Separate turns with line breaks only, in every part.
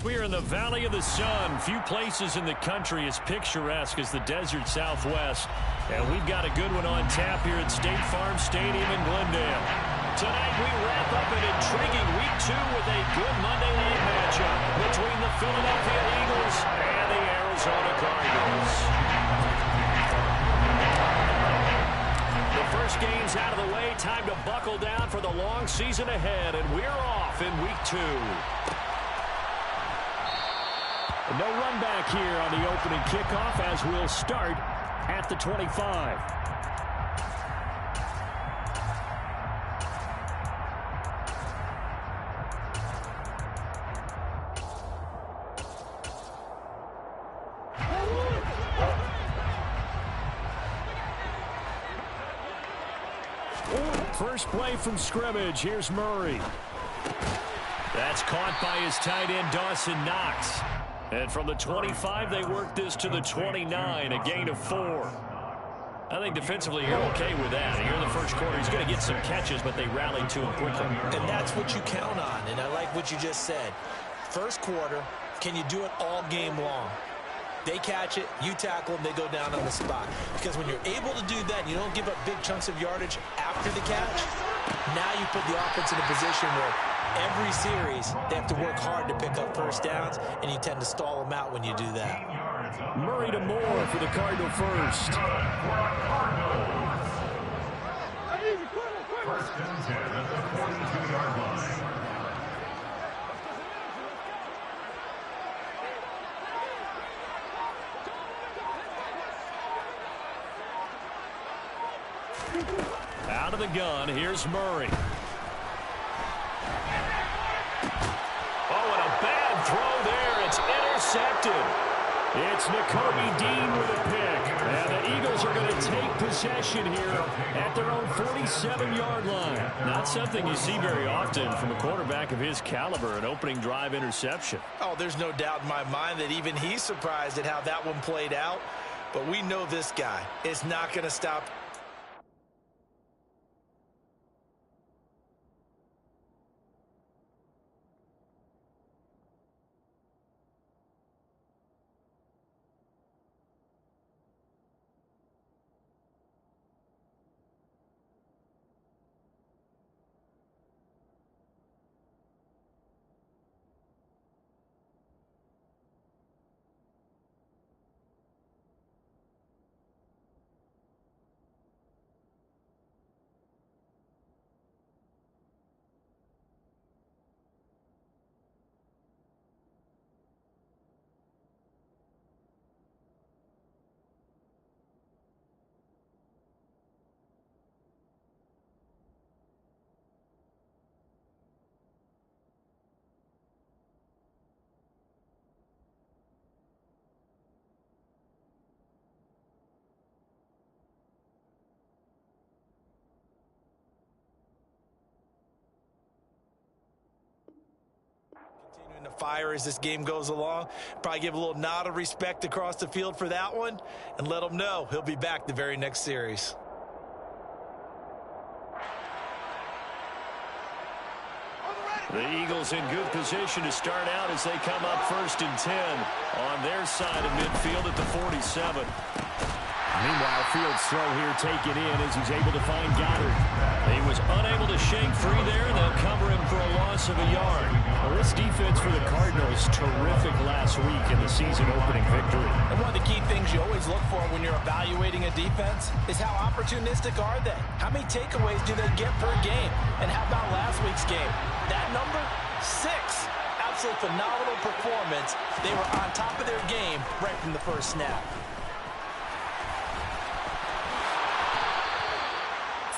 We are in the Valley of the Sun. Few places in the country as picturesque as the desert Southwest. And we've got a good one on tap here at State Farm Stadium in Glendale. Tonight we wrap up an intriguing Week 2 with a good Monday night matchup between the Philadelphia Eagles and the Arizona Cardinals. The first game's out of the way. Time to buckle down for the long season ahead. And we're off in Week 2. No run back here on the opening kickoff as we'll start at the 25. First play from scrimmage. Here's Murray. That's caught by his tight end, Dawson Knox. And from the 25, they work this to the 29, a gain of 4. I think defensively you're okay with that. Here in the first quarter, he's going to get some catches, but they rallied to him quickly.
And that's what you count on, and I like what you just said. First quarter, can you do it all game long? They catch it, you tackle them, they go down on the spot. Because when you're able to do that, you don't give up big chunks of yardage after the catch, now you put the offense in a position where every series, they have to work hard to pick up first downs, and you tend to stall them out when you do that.
Murray to Moore for the Cardinal first.
First and 10 at the 42-yard line.
Out of the gun, here's Murray. Oh, and a bad throw there. It's intercepted. It's Nakobe Dean with a pick. And the Eagles are going to take possession here at their own 47-yard line. Not something you see very often from a quarterback of his caliber, an opening drive interception.
Oh, there's no doubt in my mind that even he's surprised at how that one played out. But we know this guy is not going to stop. Continuing to fire as this game goes along. Probably give a little nod of respect across the field for that one and let him know he'll be back the very next series.
The Eagles in good position to start out as they come up 1st and 10 on their side of midfield at the 47. Meanwhile, Fields' throw here taken in as he's able to find Goddard. He was unable to shake free there, and they'll cover him for a loss of a yard. Well, this defense for the Cardinals, terrific last week in the season-opening victory.
And one of the key things you always look for when you're evaluating a defense is how opportunistic are they? How many takeaways do they get per game? And how about last week's game? That number, 6. Absolutely phenomenal performance. They were on top of their game right from the first snap.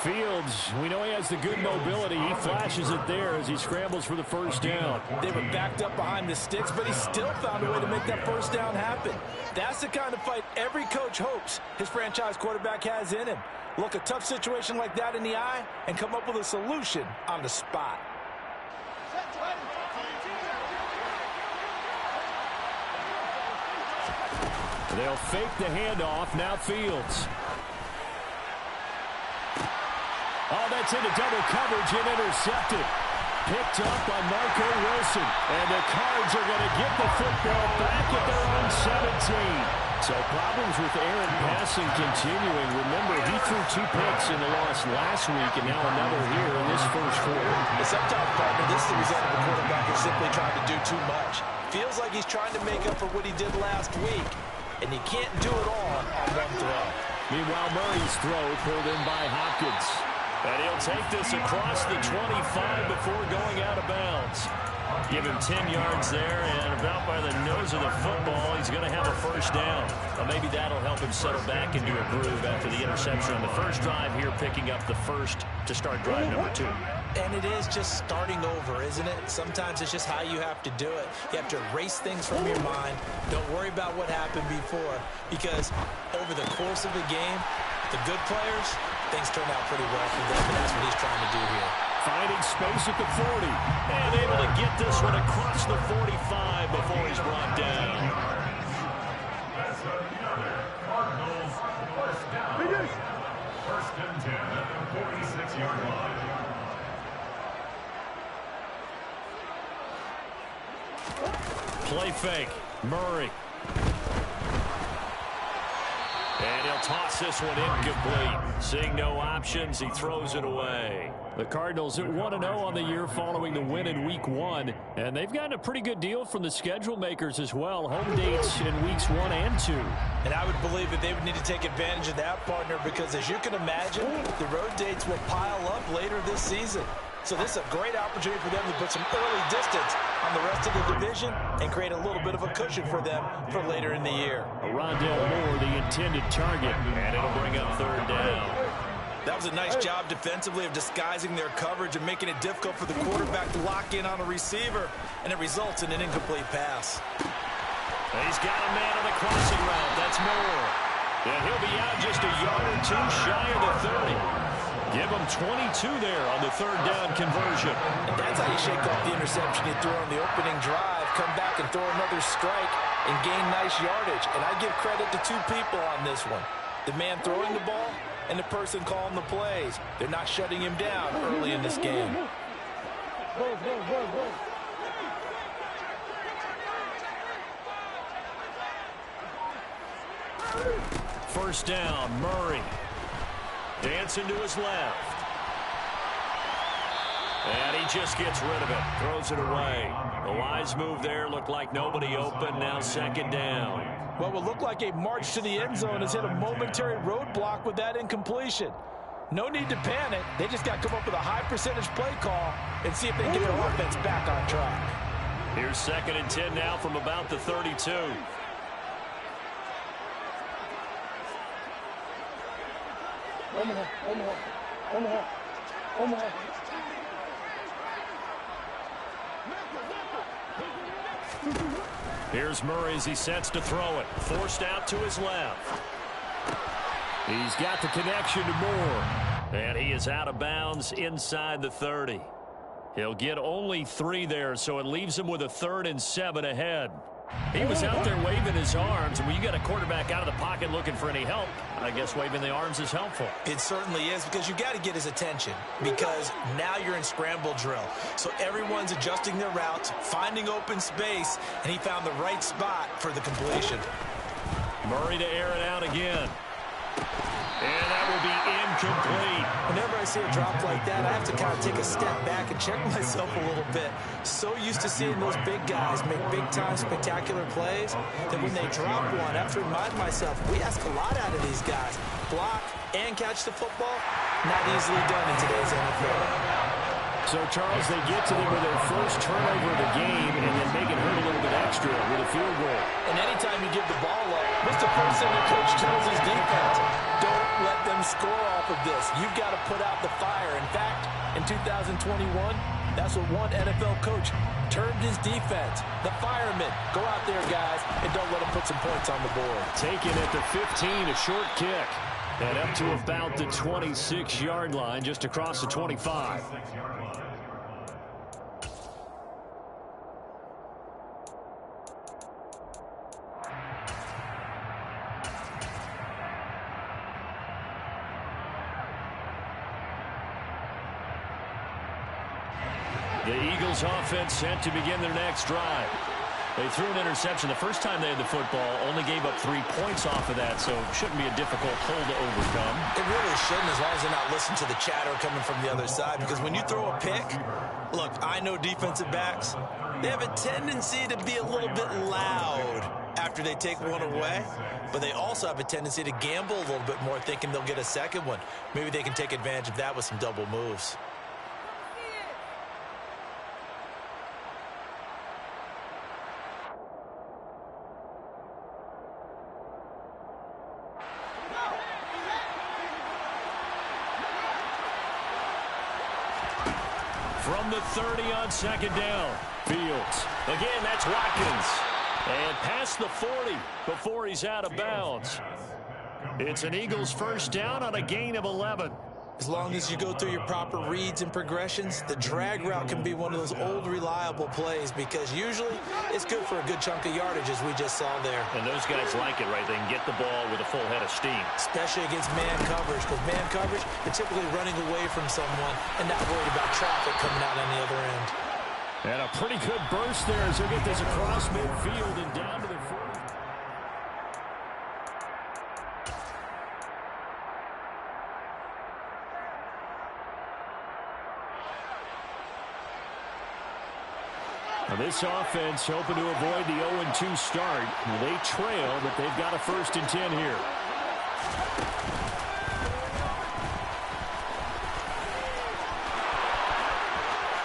Fields, we know he has the good mobility. He flashes it there as he scrambles for the first down.
They were backed up behind the sticks, but he still found a way to make that first down happen. That's the kind of fight every coach hopes his franchise quarterback has in him. Look a tough situation like that in the eye and come up with a solution on the spot.
They'll fake the handoff. Now Fields. Oh, that's into double coverage and intercepted. picked up by Marco Wilson. And the Cards are going to get the football back at their own 17. So problems with Aaron passing continuing. Remember, he threw 2 picks in the loss last week, and now another here in this first quarter.
Sometimes, partner, this is the result of a quarterback who's simply trying to do too much. Feels like he's trying to make up for what he did last week, and he can't do it all on one throw.
Meanwhile, Murray's throw pulled in by Hopkins. And he'll take this across the 25 before going out of bounds. Give him 10 yards there, and about by the nose of the football, he's going to have a first down. Well, maybe that'll help him settle back into a groove after the interception on the first drive here, picking up the first to start drive number 2.
And it is just starting over, isn't it? Sometimes it's just how you have to do it. You have to erase things from your mind. Don't worry about what happened before, because over the course of a game, the good players, things turn out pretty well for them, and that's what he's trying to do here.
Finding space at the 40, and able to get this one across the 45 before he's brought down.
Cardinals first down. First and 10 at the 46-yard line.
Play fake. Murray. And he'll toss this one incomplete. Seeing no options, he throws it away. The Cardinals at 1-0 on the year following the win in Week 1. And they've gotten a pretty good deal from the schedule makers as well. Home dates in Weeks 1 and 2.
And I would believe that they would need to take advantage of that, partner, because as you can imagine, the road dates will pile up later this season. So this is a great opportunity for them to put some early distance on the rest of the division and create a little bit of a cushion for them for later in the year.
Rondale Moore, the intended target, and it'll bring up third down.
That was a nice job defensively of disguising their coverage and making it difficult for the quarterback to lock in on a receiver, and it results in an incomplete pass.
He's got a man on the crossing route. That's Moore. And he'll be out just a yard or 2 shy of the 30. Give him 22 there on the third down conversion.
And that's how you shake off the interception you threw on the opening drive, come back and throw another strike and gain nice yardage. And I give credit to 2 people on this one. The man throwing the ball and the person calling the plays. They're not shutting him down early in this game.
First down, Murray. Dancing to his left. And he just gets rid of it. Throws it away. The wise move there. Looked like nobody open. Now second down.
What will look like a march to the end zone has hit a momentary roadblock with that incompletion. No need to panic. They just got to come up with a high percentage play call and see if they can get their offense back on track.
Here's second and 10 now from about the 32. Here's Murray as he sets to throw it. Forced out to his left. He's got the connection to Moore. And he is out of bounds inside the 30. He'll get only 3 there, so it leaves him with a 3rd and 7 ahead. He was out there waving his arms, and when you got a quarterback out of the pocket looking for any help, I guess waving the arms is helpful.
It certainly is, because you got to get his attention, because now you're in scramble drill. So everyone's adjusting their routes, finding open space, and he found the right spot for the completion.
Murray to air it out again. And that will be incomplete.
Whenever I see a drop like that, I have to kind of take a step back and check myself a little bit. So used to seeing those big guys make big-time spectacular plays that when they drop one, I have to remind myself, we ask a lot out of these guys. Block and catch the football, not easily done in today's NFL.
So, Charles, they get to them with their first turnover of the game and then make it hurt a little bit extra with a field goal.
And anytime you give the ball up, what's the first thing the coach tells his defense? Don't let them score off of this. You've got to put out the fire. In fact, in 2021, that's what one NFL coach termed his defense. The firemen. Go out there, guys, and don't let them put some points on the board.
Taken at the 15, a short kick. And up to about the 26-yard line, just across the 25. The Eagles offense set to begin their next drive. They threw an interception the first time they had the football, only gave up 3 points off of that, so it shouldn't be a difficult hole to overcome.
It really shouldn't, as long as they're not listening to the chatter coming from the other side, because when you throw a pick, look, I know defensive backs, they have a tendency to be a little bit loud after they take one away, but they also have a tendency to gamble a little bit more, thinking they'll get a second one. Maybe they can take advantage of that with some double moves.
From the 30 on second down, Fields. Again, that's Watkins. And past the 40 before he's out of bounds. It's an Eagles first down on a gain of 11.
As long as you go through your proper reads and progressions, the drag route can be one of those old reliable plays, because usually it's good for a good chunk of yardage, as we just saw there.
And those guys like it, right? They can get the ball with a full head of steam.
Especially against man coverage, because man coverage, they're typically running away from someone and not worried about traffic coming out on the other end.
And a pretty good burst there as they get this across midfield and down to the 40. Now this offense hoping to avoid the 0-2 start. They trail, but they've got a 1st and 10 here.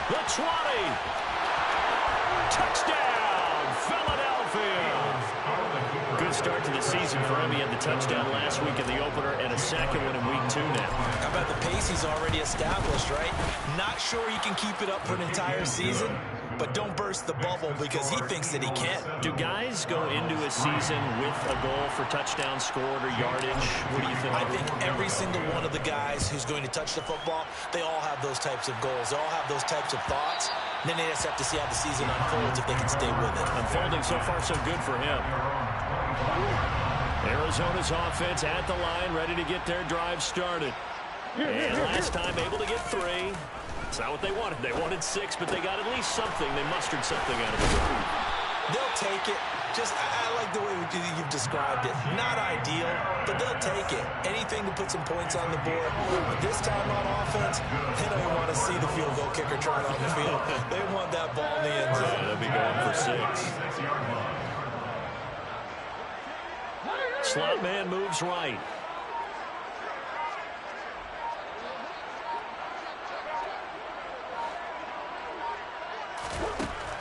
The 20. Touchdown, Philadelphia. Good start to the season for him. He had the touchdown last week in the opener and a second one in week 2 now.
How about the pace he's already established, right? Not sure he can keep it up for an entire season, but don't burst the bubble because he thinks that he can.
Do guys go into a season with a goal for touchdown scored or yardage? What do you think?
I think every single one of the guys who's going to touch the football, they all have those types of goals. They all have those types of thoughts. And then they just have to see how the season unfolds if they can stay with it.
Unfolding so far so good for him. Arizona's offense at the line, ready to get their drive started. And last time able to get 3. It's not what they wanted. They wanted 6, but they got at least something. They mustered something out of the drive.
They'll take it. Just, I like the way you've described it. Not ideal, but they'll take it. Anything to put some points on the board. But this time on offense, they don't even want to see the field goal kicker trying on the field. They want that ball in the end zone.
Yeah, they'll be going for 6. Slot man moves right.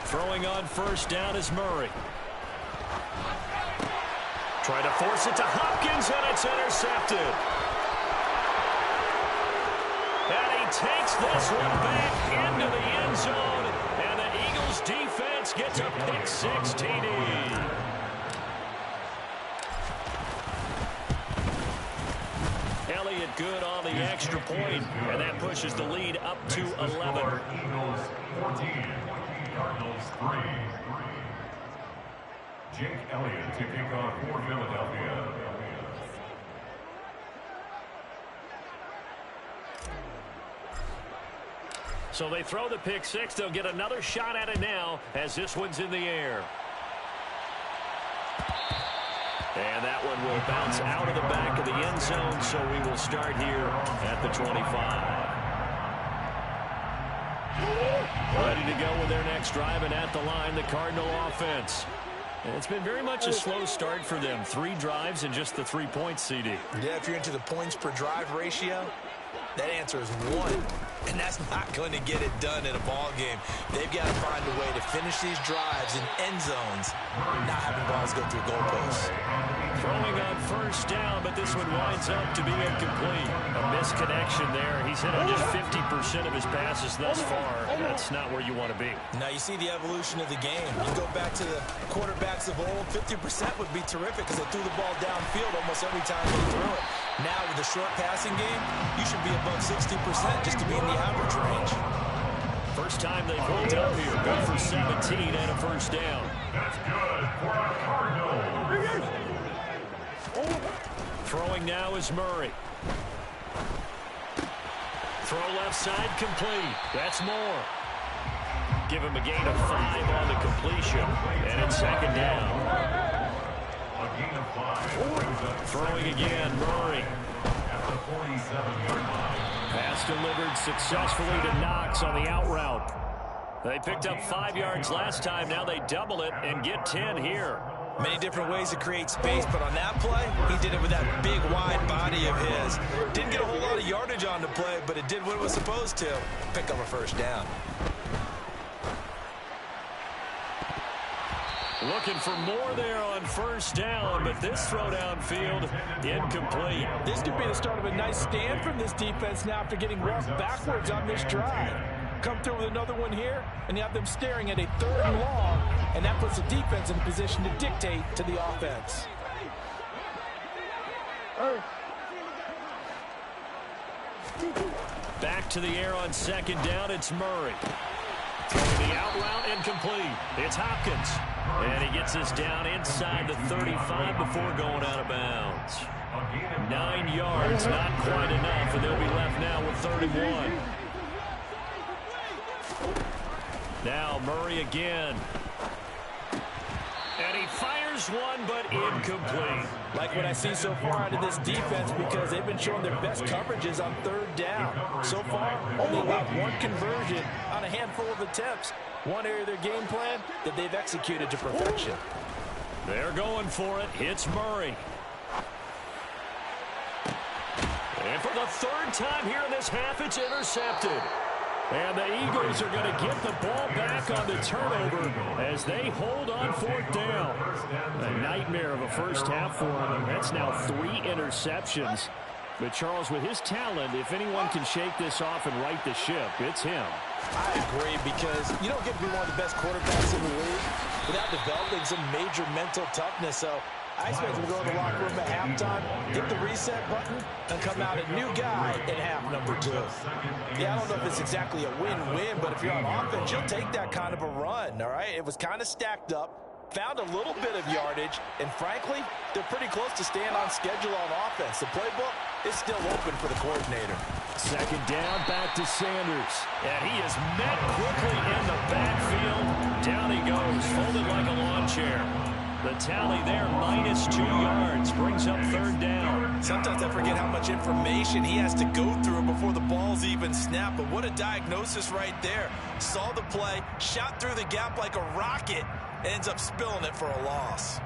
Throwing on 1st down is Murray. Try to force it to Hopkins, and it's intercepted. And he takes this one back into the end zone, and the Eagles defense gets a pick-6 TD. Elliott good on the extra point, and that pushes the lead up to 11.
Eagles 14, Cardinals 3. Jake Elliott to kick off for Philadelphia.
So they throw the pick-6. They'll get another shot at it now as this one's in the air. And that one will bounce out of the back of the end zone, so we will start here at the 25. Ready to go with their next drive, and at the line, the Cardinal offense. And it's been very much a slow start for them. 3 drives and just the 3 points, CD.
Yeah, if you're into the points per drive ratio, that answer is 1. And that's not going to get it done in a ball game. They've got to find a way to finish these drives in end zones, not having balls go through goalposts.
Throwing on 1st down, but this one winds up to be incomplete. A misconnection there. He's hit on just 50% of his passes thus far. That's not where you want to be.
Now you see the evolution of the game. You go back to the quarterbacks of old, 50% would be terrific because they threw the ball downfield almost every time they threw it. Now with the short passing game, you should be above 60% just to be in the average range.
First time they've hooked up here. Good for 17 and a 1st down.
That's good for the Cardinals.
Throwing now is Murray. Throw left side complete. That's Moore. give him a gain of 5 on the completion. And it's second down.
A gain of 5 brings up
Throwing again, Murray.
at the 47-yard line.
Pass delivered successfully to Knox on the out route. They picked up 5 yards last time. Now they double it and get 10 here.
Many different ways to create space, but on that play, he did it with that big, wide body of his. Didn't get a whole lot of yardage on the play, but it did what it was supposed to. Pick up a first down.
Looking for more there on first down, but this throw downfield incomplete.
This could be the start of a nice stand from this defense now after getting walked backwards on this drive. Come through with another one here, and you have them staring at a 3rd and long, and that puts the defense in a position to dictate to the offense.
Back to the air on second down, it's Murray. Throwing the out route incomplete. It's Hopkins. And he gets us down inside the 35 before going out of bounds. 9 yards, not quite enough, and they'll be left now with 31. Now Murray again. And he fires one, but incomplete.
Like what I see so far out of this defense because they've been showing their best coverages on 3rd down. So far, only allowed 1 conversion on a handful of attempts. One area of their game plan that they've executed to perfection.
They're going for it. It's Murray. And for the 3rd time here in this half, it's intercepted. And the Eagles are going to get the ball back on the turnover as they hold on 4th down. A nightmare of a first half for them. That's now 3 interceptions. But Charles, with his talent, if anyone can shake this off and right the ship, it's him.
I agree because you don't get to be one of the best quarterbacks in the league without developing some major mental toughness. So I expect him to go in the locker room at halftime, hit the reset button, and come out a new guy in half number 2. Yeah, I don't know if it's exactly a win-win, but if you're on offense, you'll take that kind of a run, all right? It was kind of stacked up. Found a little bit of yardage, and frankly, they're pretty close to staying on schedule on offense. The playbook is still open for the coordinator.
Second down, back to Sanders. And he is met quickly in the backfield. Down he goes, folded like a lawn chair. The tally there, -2 yards, brings up 3rd down.
Sometimes I forget how much information he has to go through before the ball's even snapped, but what a diagnosis right there. Saw the play, shot through the gap like a rocket, ends up spilling it for a loss.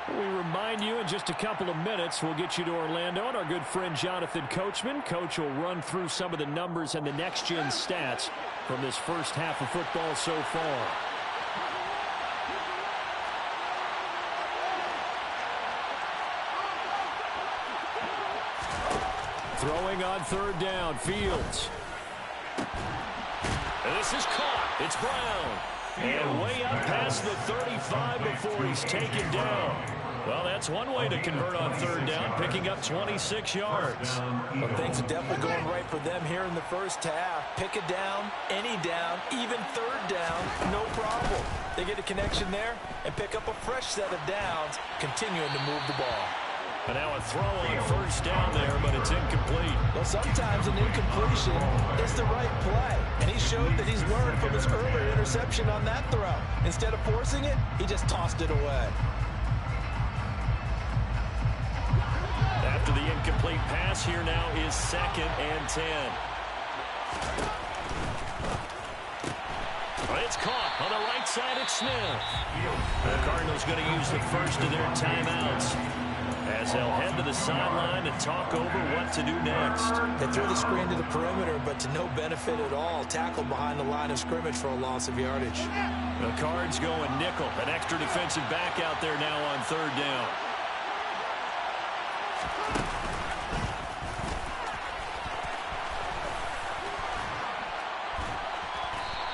We remind you in just a couple of minutes, we'll get you to Orlando and our good friend Jonathan Coachman. Coach will run through some of the numbers and the next-gen stats from this first half of football so far. Throwing on 3rd down, Fields. And this is caught. It's Brown. And way up past the 35 before he's taken down. Well, that's one way to convert on 3rd down, picking up 26 yards.
Well, things are definitely going right for them here in the first half. Pick a down, any down, even 3rd down, no problem. They get a connection there and pick up a fresh set of downs, continuing to move the ball.
And now a throw on 1st down there, but it's incomplete.
Well, sometimes an incompletion is the right play. And he showed that he's learned from his earlier interception on that throw. Instead of forcing it, he just tossed it away.
After the incomplete pass, here now is 2nd and 10. It's caught on the right side at Smith. The Cardinals going to use the first of their timeouts as they'll head to the sideline and talk over what to do next.
They threw the screen to the perimeter, but to no benefit at all. Tackled behind the line of scrimmage for a loss of yardage.
The Cards going nickel. An extra defensive back out there now on 3rd down.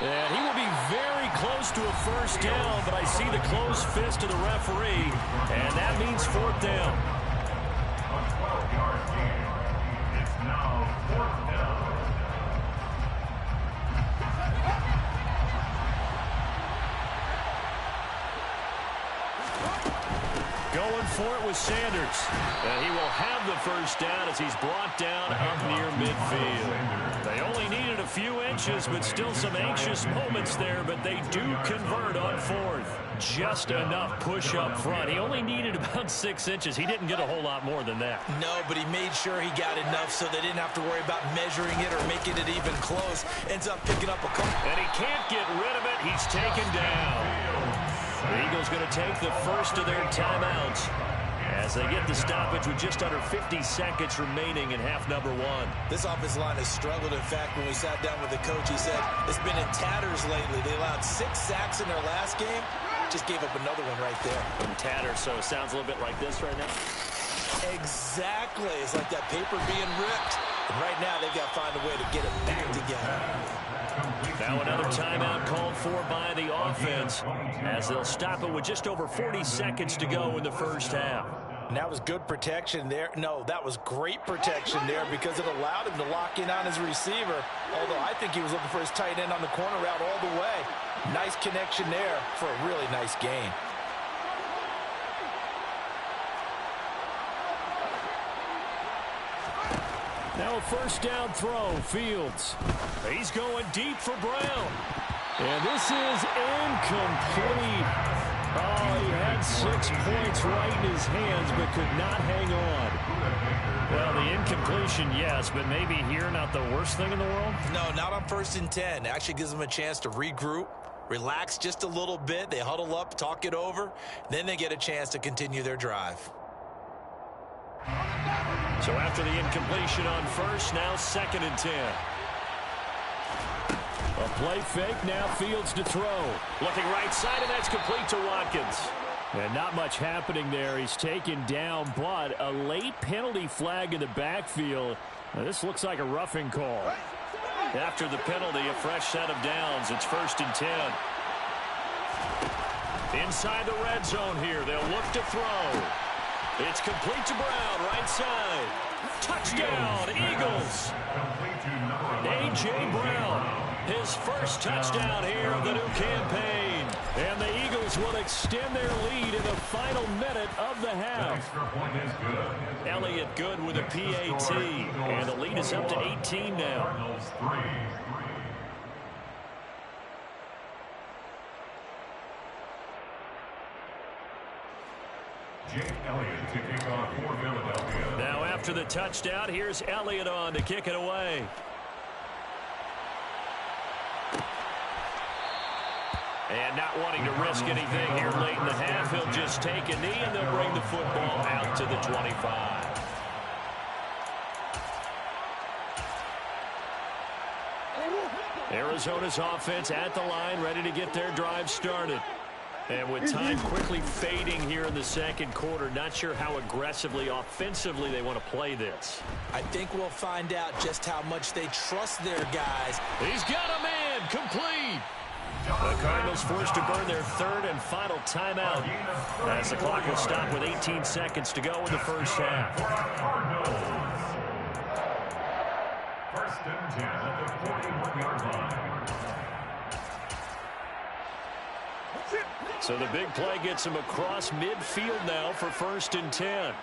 And he will be very close to a first down, but I see the closed fist of the referee, and that means 4th down.
A 12-yard gain. It's now 4th down.
going for it with Sanders. And he will have the first down as he's brought down up near midfield. They only needed a few inches, but still some anxious moments there, but they do convert on fourth. Just enough push up front. He only needed about 6 inches. He didn't get a whole lot more than that.
No, but he made sure he got enough so they didn't have to worry about measuring it or making it even close. Ends up picking up a couple.
And he can't get rid of it. He's taken down. The Eagles going to take the first of their timeouts as they get the stoppage with just under 50 seconds remaining in half number one.
This offensive line has struggled. In fact, when we sat down with the coach, he said it's been in tatters lately. They allowed 6 sacks in their last game. Just gave up another one right there.
In tatters, so it sounds a little bit like this right now.
Exactly. It's like that paper being ripped. And right now, they've got to find a way to get it back together.
Now another timeout called for by the offense as they'll stop it with just over 40 seconds to go in the first half.
And that was good protection there. No, that was great protection there because it allowed him to lock in on his receiver. Although I think he was looking for his tight end on the corner route all the way. Nice connection there for a really nice gain.
Now a first down throw, Fields. He's going deep for Brown. And this is incomplete. Oh, he had 6 points right in his hands, but could not hang on. Well, the incompletion, yes, but maybe here not the worst thing in the world?
No, not on 1st and 10. It actually gives them a chance to regroup, relax just a little bit. They huddle up, talk it over. Then they get a chance to continue their drive.
So after the incompletion on first, now 2nd and 10. A play fake, now Fields to throw. Looking right side, and that's complete to Watkins. And not much happening there. He's taken down, but a late penalty flag in the backfield. Now, this looks like a roughing call. After the penalty, a fresh set of downs. It's 1st and 10. Inside the red zone here. They'll look to throw. It's complete to Brown, right side. Touchdown, Eagles. A.J. Brown, his first touchdown here of the new campaign. And the Eagles will extend their lead in the final minute of the half. Elliott good with a PAT. And the lead is up to 18 now.
Jake Elliott to kick off for Philadelphia.
Now after the touchdown, here's Elliott on to kick it away. And not wanting to risk anything here late in the half, he'll just take a knee and they'll bring the football out to the 25. Arizona's offense at the line, ready to get their drive started. And with time quickly fading here in the second quarter, not sure how aggressively, offensively they want to play this.
I think we'll find out just how much they trust their guys.
He's got a man, complete. The Cardinals forced to burn their 3rd and final timeout as the clock will stop with 18 seconds to go in the first half.
1st and 10 at the 41-yard line.
So the big play gets him across midfield now for 1st and 10.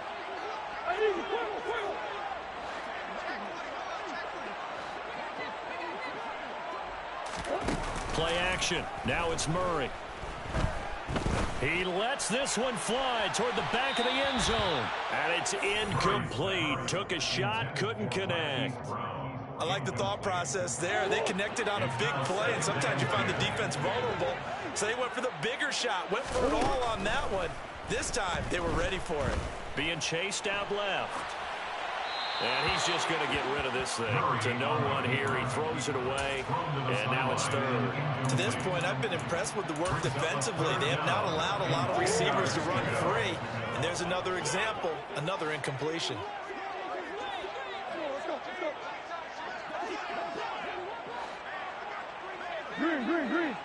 Play action. Now it's Murray. He lets this one fly toward the back of the end zone. And it's incomplete. Took a shot, couldn't connect.
I like the thought process there. They connected on a big play, and sometimes you find the defense vulnerable. So they went for the bigger shot, went for it all on that one. This time, they were ready for it.
Being chased out left. And he's just going to get rid of this thing. To no one here. He throws it away, and now it's 3rd.
To this point, I've been impressed with the work defensively. They have not allowed a lot of receivers to run free. And there's another example, another incompletion.
Green.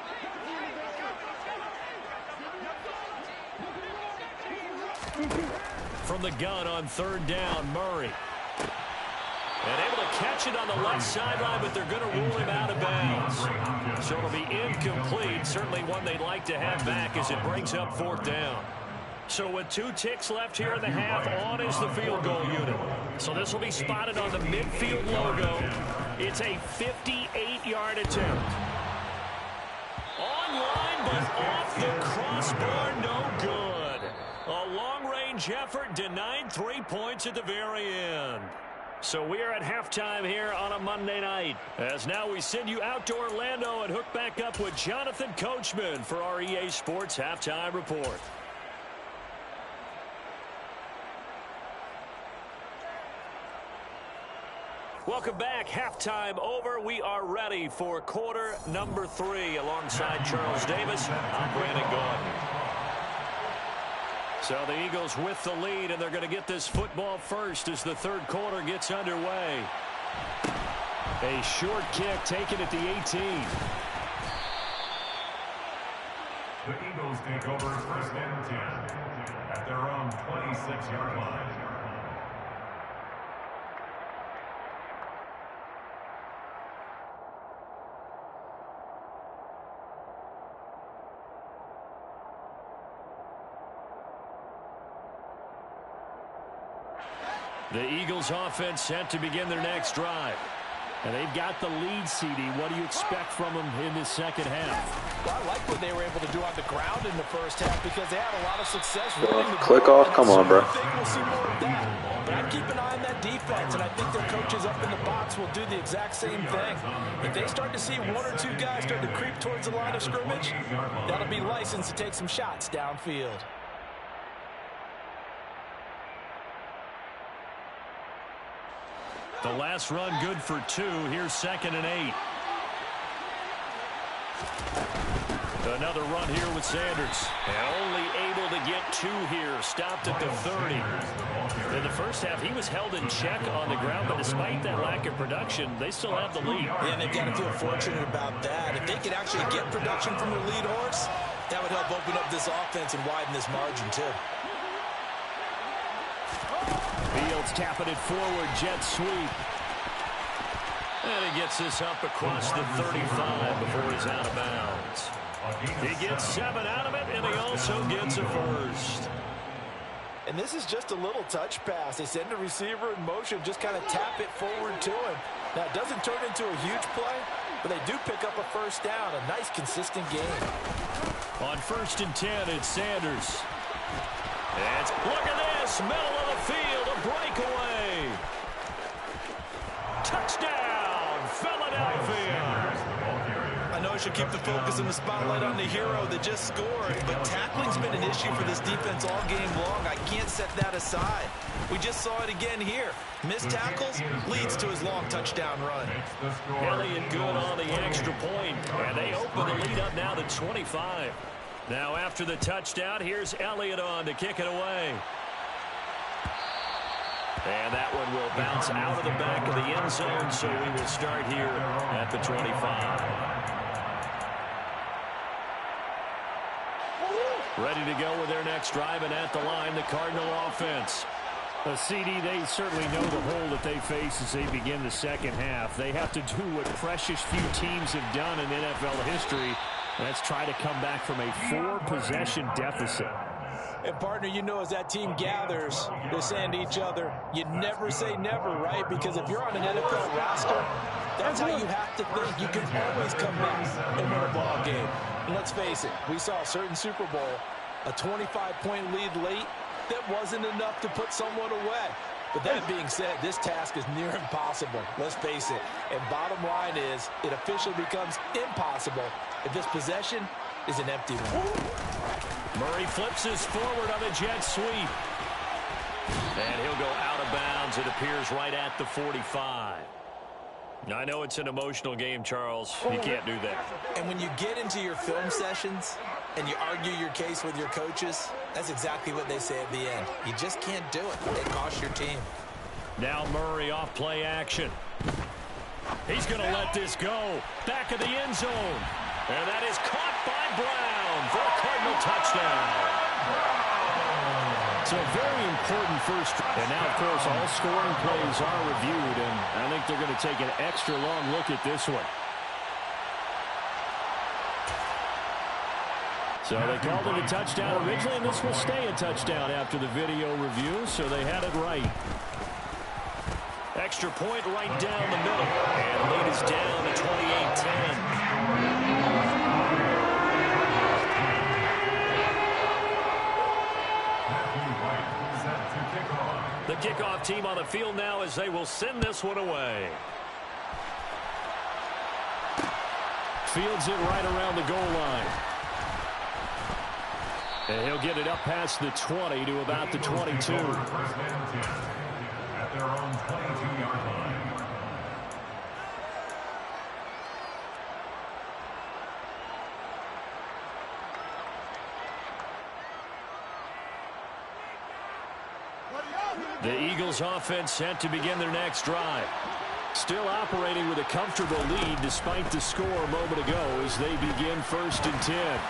From the gun on 3rd down, Murray. And able to catch it on the left sideline, but they're going to rule him out of bounds. So it'll be incomplete. Certainly one they'd like to have back as it brings up 4th down. So with 2 ticks left here in the half, on is the field goal unit. So this will be spotted on the midfield logo. It's a 58-yard attempt. Online, but off the crossbar, no good. A long-range effort denied 3 points at the very end. So we are at halftime here on a Monday night. As now we send you out to Orlando and hook back up with Jonathan Coachman for our EA Sports Halftime Report. Welcome back. Halftime over. We are ready for quarter number 3 alongside Charles Davis. I'm Brandon Gaudin. So the Eagles with the lead, and they're going to get this football first as the third quarter gets underway. A short kick taken at the 18.
The Eagles take over 1st and 10 at their own 26-yard line.
The Eagles offense set to begin their next drive. And they've got the lead, CD. What do you expect from them in this second half?
Well, I like what they were able to do on the ground in the first half because they had a lot of success running the
click
ball.
off. Come on, bro.
I think we'll see more of that. But I'd keep an eye on that defense, and I think their coaches up in the box will do the exact same thing. If they start to see 1 or 2 guys start to creep towards the line of scrimmage, that'll be licensed to take some shots downfield.
The last run good for 2. Here's 2nd and 8. Another run here with Sanders. And only able to get 2 here. Stopped at the 30. In the first half, he was held in check on the ground, but despite that lack of production, they still have the lead.
Yeah, and they've got to feel fortunate about that. If they could actually get production from their lead horse, that would help open up this offense and widen this margin, too.
Fields tapping it forward, jet sweep. And he gets this up across the 35 before he's out of bounds. He gets 7 out of it, and he also gets a first.
And this is just a little touch pass. They send the receiver in motion, just kind of tap it forward to him. Now, it doesn't turn into a huge play, but they do pick up a first down. A nice, consistent game.
On 1st and 10, it's Sanders. Look at this, middle of the field, a breakaway. Touchdown, Philadelphia.
I know I should keep the focus and the spotlight on the hero that just scored, but tackling's been an issue for this defense all game long. I can't set that aside. We just saw it again here. Missed tackles leads to his long touchdown run.
Elliott good on the extra point, and they open the lead up now to 25. Now after the touchdown, here's Elliott on to kick it away. And that one will bounce out of the back of the end zone, so we will start here at the 25. Ready to go with their next drive, and at the line, the Cardinal offense. CD, they certainly know the hole that they face as they begin the second half. They have to do what precious few teams have done in NFL history. Let's try to come back from a 4-possession deficit.
And, partner, you know, as that team gathers, they're saying to each other, you never say never, right? Because if you're on an NFL roster, that's how you have to think. You can always come back and win a ball game. And let's face it, we saw a certain Super Bowl, a 25-point lead late, that wasn't enough to put someone away. But that being said, this task is near impossible. Let's face it. And bottom line is, it officially becomes impossible if this possession is an empty one.
Murray flips this forward on a jet sweep. And he'll go out of bounds. It appears right at the 45. I know it's an emotional game, Charles. You can't do that.
And when you get into your film sessions and you argue your case with your coaches, that's exactly what they say at the end. You just can't do it. It costs your team.
Now Murray off play action. He's going to let this go. Back of the end zone. And that is caught by Brown for a Cardinal touchdown. So a very important first. And now, of course, all scoring plays are reviewed, and I think they're going to take an extra long look at this one. So they called it a touchdown originally, and this will stay a touchdown after the video review, so they had it right. Extra point right down the middle, and the lead is down to 28-10. The kickoff team on the field now as they will send this one away. Fields it right around the goal line. And he'll get it up past the 20 to about the 22.
First and 10 at their own 22-yard line.
The Eagles offense set to begin their next drive. Still operating with a comfortable lead despite the score a moment ago as they begin 1st and 10.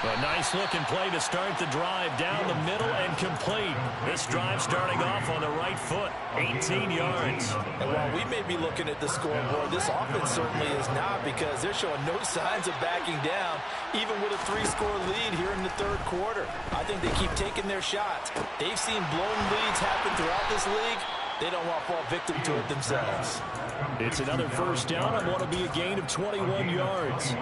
A nice-looking play to start the drive down the middle and complete. This drive starting off on the right foot, 18 yards.
And while we may be looking at the scoreboard, this offense certainly is not, because they're showing no signs of backing down, even with a 3-score lead here in the 3rd quarter. I think they keep taking their shots. They've seen blown leads happen throughout this league. They don't want to fall victim to it themselves.
It's another first down on what will be a gain of 21 yards.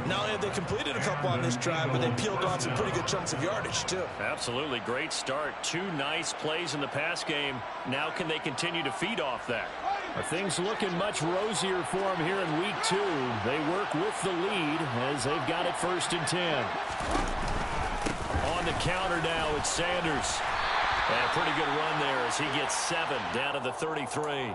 Not only have they completed a couple on this drive, but they peeled off some pretty good chunks of yardage, too.
Absolutely great start. 2 nice plays in the pass game. Now can they continue to feed off that? Are things looking much rosier for them here in week 2? They work with the lead as they've got it 1st and 10. On the counter now, it's Sanders. And a pretty good run there as he gets 7 down to the 33.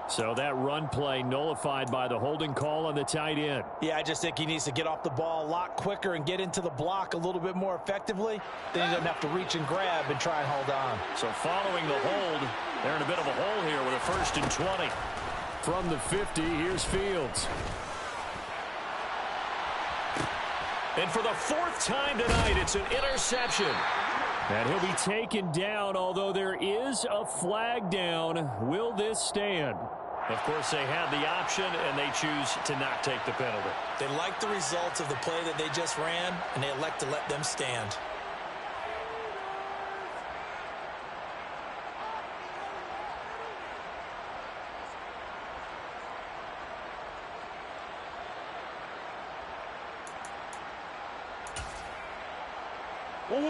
So that run play nullified by the holding call on the tight end.
Yeah, I just think he needs to get off the ball a lot quicker and get into the block a little bit more effectively. Then he doesn't have to reach and grab and try and hold on.
So following the hold, they're in a bit of a hole here with a 1st and 20. From the 50, here's Fields. And for the 4th time tonight, it's an interception. And he'll be taken down, although there is a flag down. Will this stand? Of course, they have the option, and they choose to not take the penalty.
They like the results of the play that they just ran, and they elect to let them stand.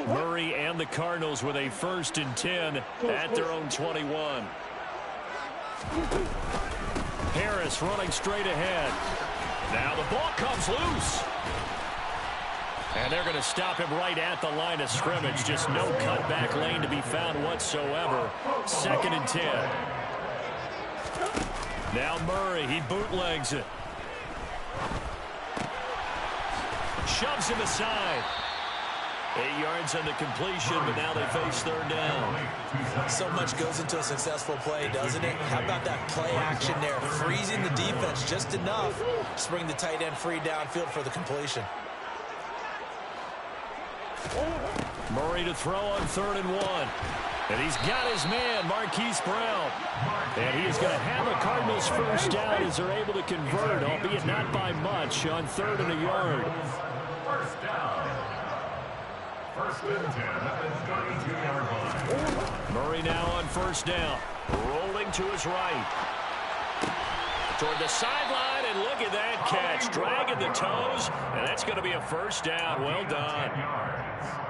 Murray and the Cardinals with a 1st and 10 at their own 21. Harris running straight ahead. Now the ball comes loose. And they're going to stop him right at the line of scrimmage. Just no cutback lane to be found whatsoever. 2nd and 10. Now Murray, he bootlegs it. Shoves him aside. 8 yards on the completion, but now they face 3rd down.
So much goes into a successful play, doesn't it? How about that play action there? Freezing the defense just enough to bring the tight end free downfield for the completion.
Murray to throw on 3rd and 1. And he's got his man, Marquise Brown. And he is going to have a Cardinals 1st down as they're able to convert, albeit not by much, on 3rd and a yard.
1st down. 1st and 10 at the 32-yard line.
Murray now on 1st down. Rolling to his right. Toward the sideline, and look at that catch. Dragging the toes, and that's going to be a 1st down. Well done.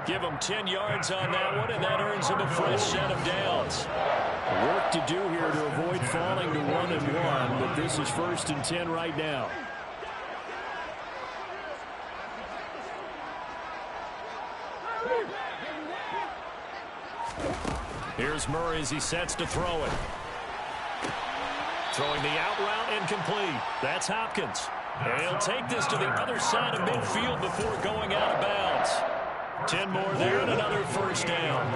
Give him 10 yards on that one, and that earns him a fresh set of downs. Work to do here to avoid falling to 1 and 1, but this is 1st and 10 right now. Here's Murray as he sets to throw it. Throwing the out route incomplete. That's Hopkins. And he'll take this to the other side of midfield before going out of bounds. 10 more there and another 1st down.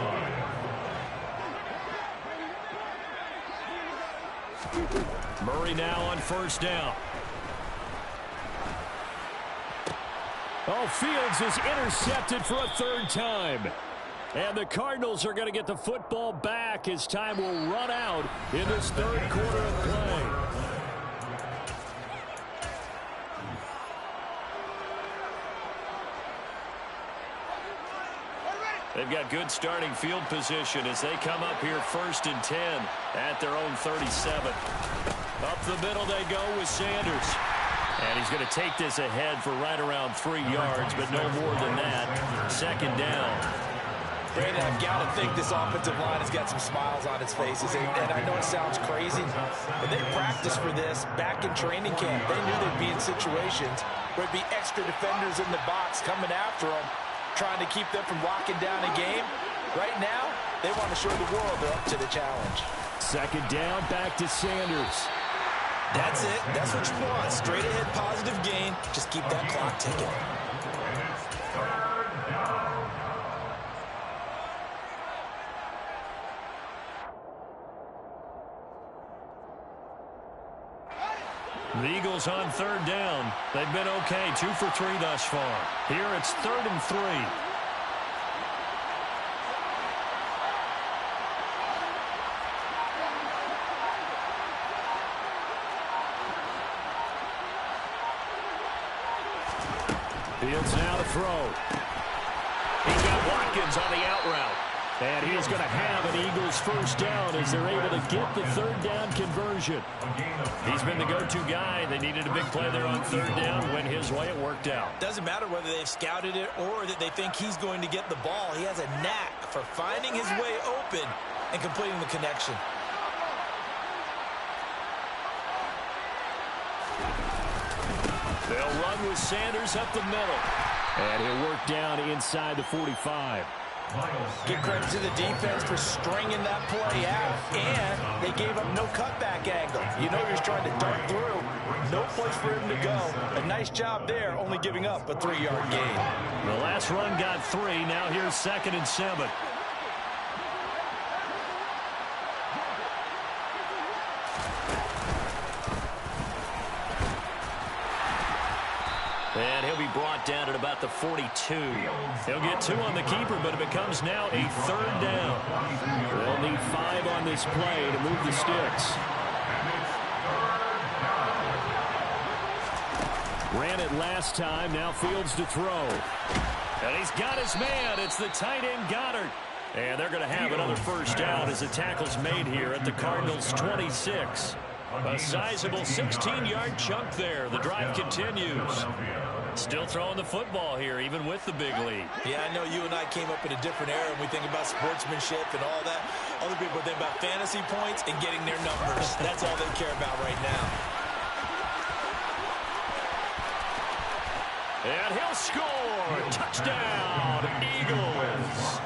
Murray now on 1st down. Oh, Fields is intercepted for a 3rd time. And the Cardinals are going to get the football back as time will run out in this 3rd quarter of play. They've got good starting field position as they come up here 1st and 10 at their own 37. Up the middle they go with Sanders. And he's going to take this ahead for right around 3 yards, but no more than that. 2nd down.
Brandon, I've got to think this offensive line has got some smiles on its faces. And I know it sounds crazy, but they practiced for this back in training camp. They knew they'd be in situations where it'd be extra defenders in the box coming after them, trying to keep them from locking down a game. Right now, they want to show the world they're up to the challenge.
2nd down, back to Sanders.
That's it. That's what you want. Straight ahead positive gain. Just keep that clock ticking.
The Eagles on 3rd down. They've been okay, 2 for 3 thus far. Here it's 3rd and 3. Fields now to throw. He's got Watkins on the out route. And he is going to have an Eagles 1st down as they're able to get the 3rd down conversion. He's been the go-to guy. They needed a big play there on 3rd down. Went his way, it worked out.
Doesn't matter whether they've scouted it or that they think he's going to get the ball. He has a knack for finding his way open and completing the connection.
They'll run with Sanders up the middle. And he'll work down inside the 45.
Give credit to the defense for stringing that play out, and they gave up no cutback angle. You know he's trying to dart through. No place for him to go. A nice job there, only giving up a 3-yard gain.
The last run got 3. Now here's 2nd and 7. And he'll be brought down at about the 42. He'll get 2 on the keeper, but it becomes now a 3rd down. They'll need 5 on this play to move the sticks. Ran it last time. Now Fields to throw. And he's got his man. It's the tight end Goddard. And they're going to have another 1st down as the tackle's made here at the Cardinals' 26. A sizable 16-yard chunk there. The drive continues. Still throwing the football here, even with the big lead.
Yeah, I know you and I came up in a different era, and we think about sportsmanship and all that. Other people think about fantasy points and getting their numbers. That's all they care about right now.
And he'll score. Touchdown, Eagles.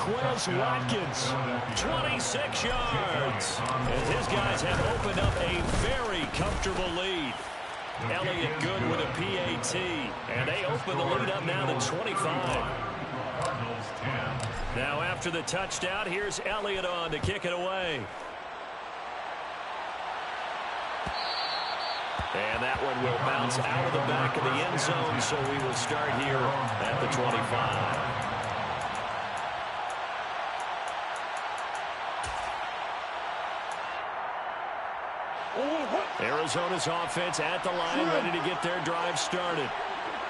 Quez Watkins, 26 yards. As his guys have opened up a very comfortable lead. Elliott good with a PAT. And they open the lead up now to 25. Now after the touchdown, here's Elliott on to kick it away. And that one will bounce out of the back of the end zone, so we will start here at the 25. Arizona's offense at the line, ready to get their drive started.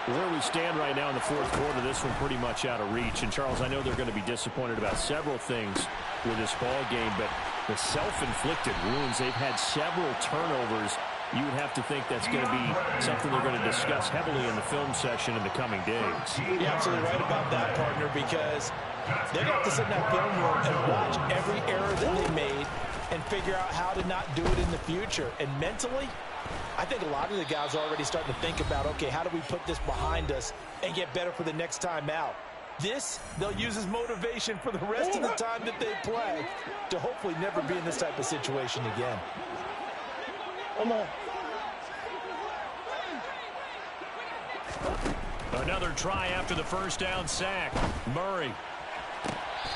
Where we stand right now in the 4th quarter, this one pretty much out of reach. And, Charles, I know they're going to be disappointed about several things with this ball game, but the self-inflicted wounds, they've had several turnovers. You would have to think that's going to be something they're going to discuss heavily in the film session in the coming days.
You're absolutely right about that, partner, because they're going to have to sit in that film room and watch every error that they made and figure out how to not do it in the future. And mentally, I think a lot of the guys are already starting to think about, okay, how do we put this behind us and get better for the next time out? This, they'll use as motivation for the rest of the time that they play to hopefully never be in this type of situation again. Come on.
Another try after the 1st down sack. Murray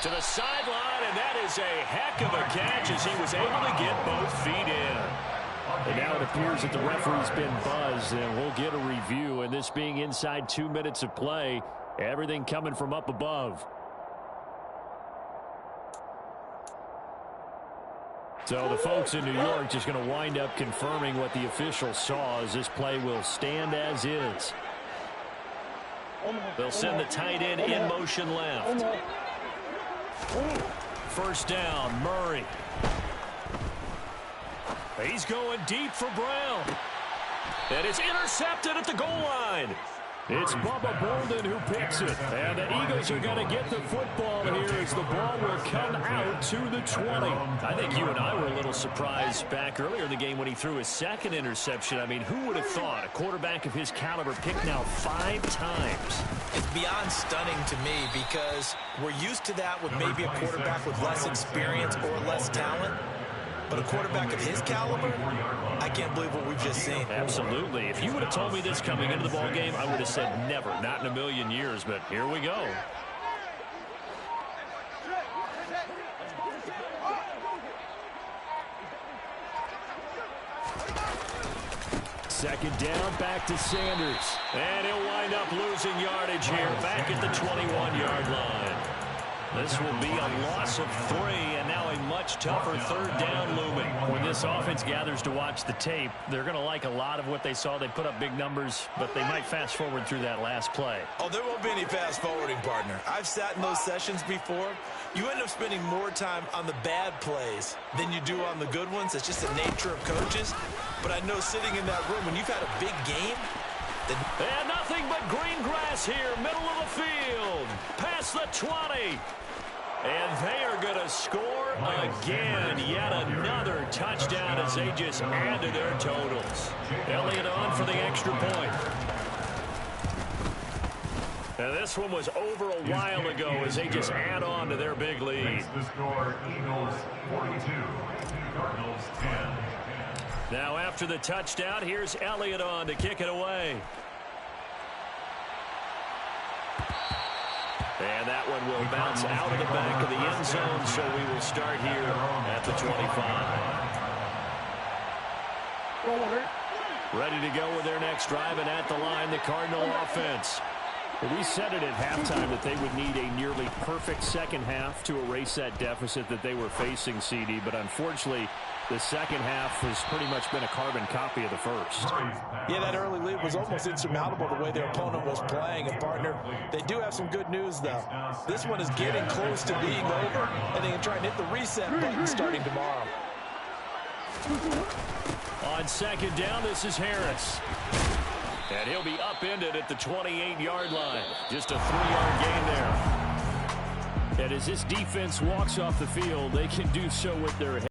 to the sideline, and that is a heck of a catch as he was able to get both feet in. And now it appears that the referee's been buzzed, and we'll get a review. And this being inside 2 minutes of play, everything coming from up above. So the folks in New York just going to wind up confirming what the official saw, as this play will stand as is. They'll send the tight end in motion left. First down, Murray. He's going deep for Brown. And it's intercepted at the goal line. It's Bubba Bolden who picks it. And the Eagles are going to get the football here as the ball will come out to the 20. I think you and I were a little surprised back earlier in the game when he threw his second interception. I mean, who would have thought a quarterback of his caliber picked now 5 times?
It's beyond stunning to me because we're used to that with maybe a quarterback with less experience or less talent. But a quarterback of his caliber, I can't believe what we've just seen.
Absolutely. If you would have told me this coming into the ball game, I would have said never, not in a million years. But here we go. Second down, back to Sanders. And he'll wind up losing yardage here, back at the 21-yard line. This will be a loss of 3, and now a much tougher third down looming. When this offense gathers to watch the tape, they're going to like a lot of what they saw. They put up big numbers, but they might fast forward through that last play.
Oh, there won't be any fast forwarding, partner. I've sat in those sessions before. You end up spending more time on the bad plays than you do on the good ones. It's just the nature of coaches. But I know sitting in that room, when you've had a big game,
and nothing but green grass here, middle of the field, past the 20. And they are going to score again. Yet another touchdown as they just add to their totals. Elliott on for the extra point. And this one was over a while ago as they just add on to their big lead.
The score, Eagles 42, Cardinals 10.
Now after the touchdown, here's Elliott on to kick it away. And that one will bounce out of the back of the end zone, so we will start here at the 25. Ready to go with their next drive, and at the line, the Cardinal offense. We said it at halftime that they would need a nearly perfect second half to erase that deficit that they were facing, CD, but unfortunately, the second half has pretty much been a carbon copy of the first.
Yeah, that early lead was almost insurmountable the way their opponent was playing. And, partner, they do have some good news, though. This one is getting close to being over, and they can try and hit the reset button starting tomorrow.
On second down, this is Harris. And he'll be upended at the 28-yard line. Just a 3-yard gain there. And as this defense walks off the field, they can do so with their head.